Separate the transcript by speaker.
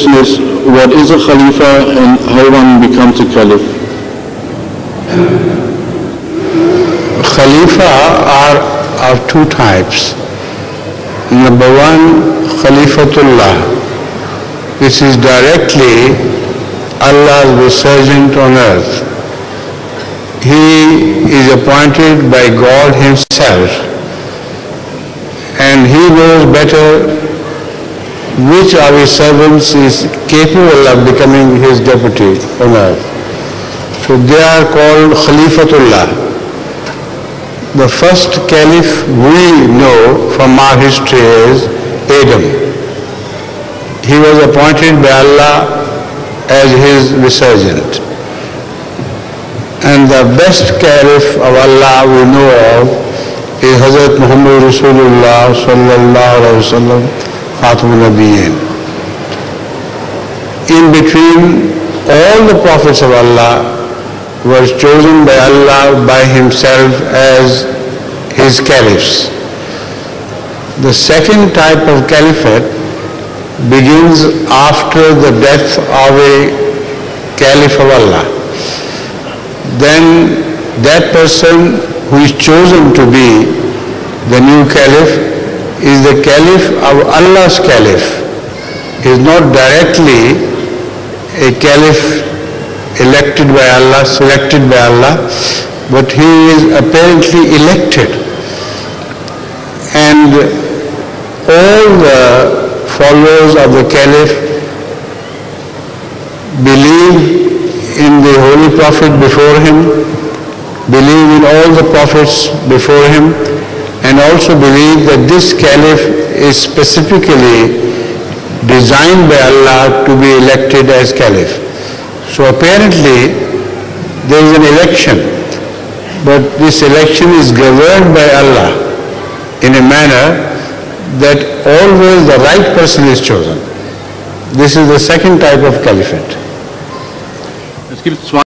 Speaker 1: question is, what is a Khalifa and how one becomes a Caliph?
Speaker 2: Khalifa are of two types. Number one, Khalifatullah, which is directly Allah's vicegerent on earth. He is appointed by God Himself, and He knows better which of His servants is capable of becoming His deputy on earth. So they are called Khalifatullah. The first caliph we know from our history is Adam. He was appointed by Allah as His vicegerent. And the best caliph of Allah we know of is Hazrat Muhammad Rasulullah sallallahu alaihi wasallam, Khatamul Nabiyyin. In between, all the prophets of Allah was chosen by Allah by Himself as His caliphs. The second type of caliphate begins after the death of a caliph of Allah. Then that person who is chosen to be the new caliph is the caliph of Allah's caliph. He is not directly a caliph elected by Allah, selected by Allah, but he is apparently elected. And all the followers of the caliph believe in the holy prophet before him, believe in all the prophets before him, and also believe that this caliph is specifically designed by Allah to be elected as caliph. So apparently there is an election, but this election is governed by Allah in a manner that always the right person is chosen. This is the second type of caliphate.
Speaker 1: Es gibt zwei